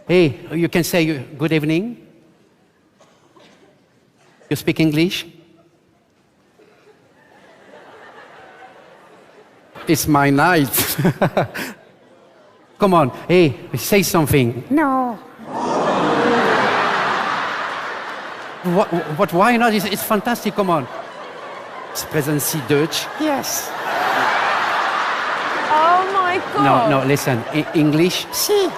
Hey, you can say good evening. You speak English? It's my night. Come on, hey, say something. No. What, why not? It's fantastic, come on. Sprechen Sie Deutsch? Yes. Oh my God. No, listen. English? Si.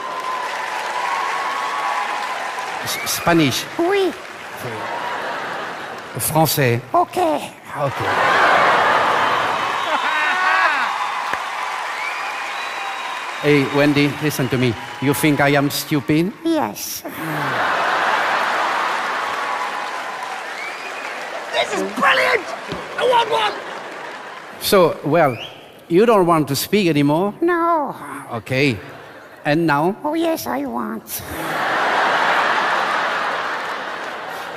Spanish? Oui. Français? Okay. Okay. Hey, Wendy, listen to me. You think I am stupid? Yes. This is brilliant. I want one. So, well, you don't want to speak anymore? No. Okay. And now? Oh, yes, I want.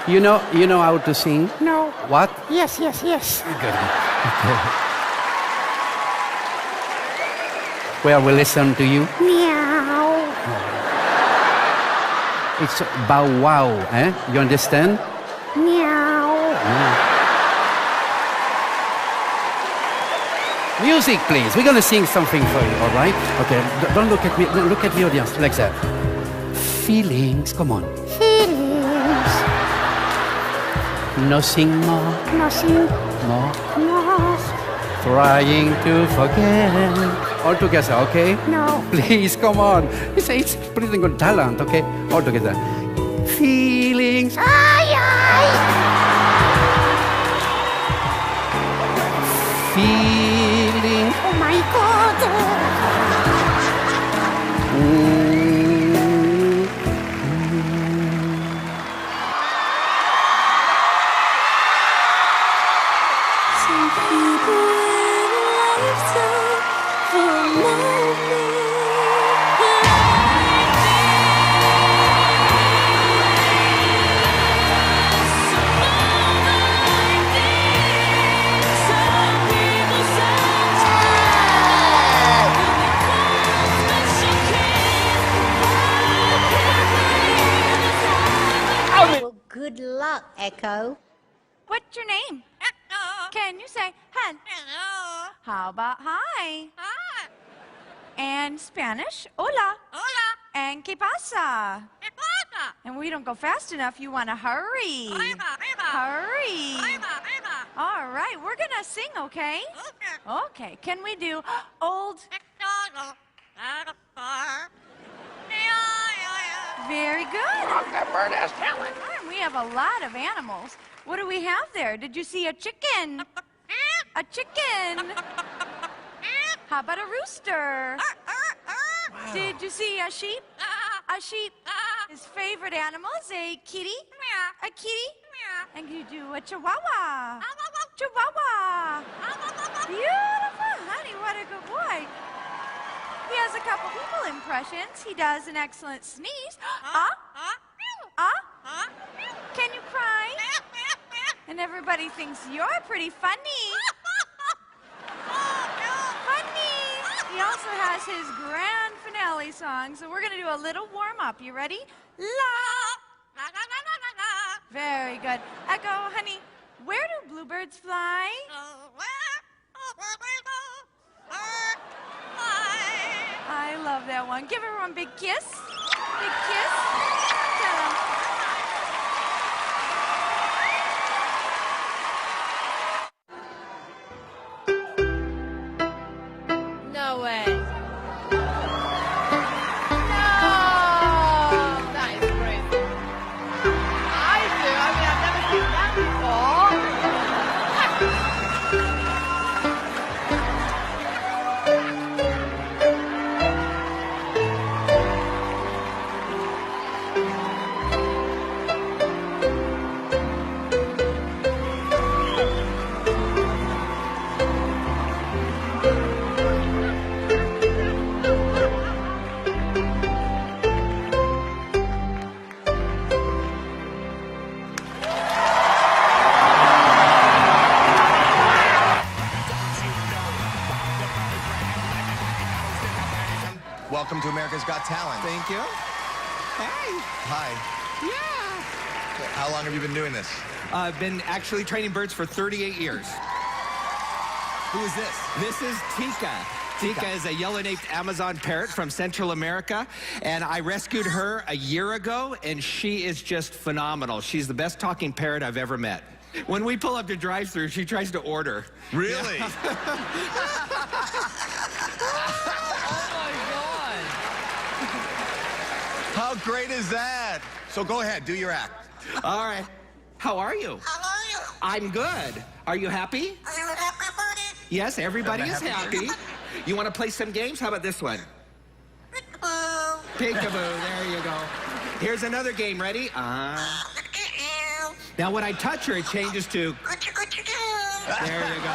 You know how to sing? No. What? Yes. Good. Okay. Well, we'll listen to you. Meow. It's bow wow, eh? You understand? Meow. Music, please. We're gonna sing something for you, all right? Okay. Don't look at me. Don't look at the audience like that. Feelings. Come on. Feelings. Nothing more. Nothing More. more. Trying to forget. All together, okay? No. Please, come on. It's pretty good talent, okay? All together. Feelings. Ay, ay. Feelings. Oh, my God. Some people in a lifetime for a moment. Some people Well, good luck, Echo. What's your name? Can you say hello? How about hi? Hi. And Spanish, hola. Hola. And que pasa? ¿Qué pasa? And we don't go fast enough. You want to hurry. Hurry. All right, we're going to sing, okay? Okay, can we do old? Very good. That bird has talent. We have a lot of animals. What do we have there? Did you see a chicken? A chicken. How about a rooster? Did you see a sheep? A sheep. His favorite animal is a kitty. A kitty. And you do a chihuahua. Chihuahua. Beautiful, honey. What a good boy. He has a couple people impressions. He does an excellent sneeze. Can you cry? And everybody thinks you're pretty funny. Funny. He also has his grand finale song, so we're going to do a little warm-up. You ready? La. Very good. Echo, honey, where do bluebirds fly? I love that one. Give everyone a big kiss. Big kiss. Tell 'em. No way. No! That is crazy. I do. I mean, I've never seen that Welcome to America's Got Talent. Thank you. Hi. Yeah. How long have you been doing this? I've been actually training birds for 38 years. Who is this? This is Tika. Tika is a yellow-naped Amazon parrot from Central America, and I rescued her a year ago, and she is just phenomenal. She's the best talking parrot I've ever met. When we pull up to drive-thru, she tries to order. Really? How great is that? So go ahead, do your act. All right. How are you? How are you? I'm good. Are you happy? Are you happy? Yes, everybody is Happy. happy. You want to play some games? How about this one? Oh, Peekaboo, there you go. Here's another game. Ready? Now, when I touch her, it changes to... what you do? There you go.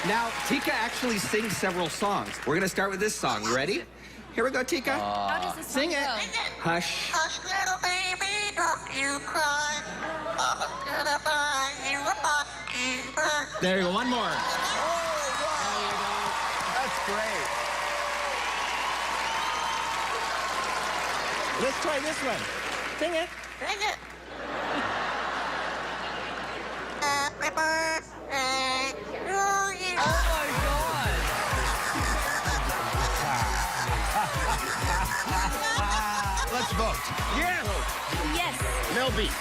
Now, Tika actually sings several songs. We're going to start with this song. You ready? Here we go, Tika. How does this Sing song it. go? Hush. Hush, little baby, don't you cry. Mama's gonna buy you a mockingbird. There you go. One more. That's great. Let's try this one. Sing it. Sing it. Happy birthday to you. Let's vote. Yes. Yes. No beat.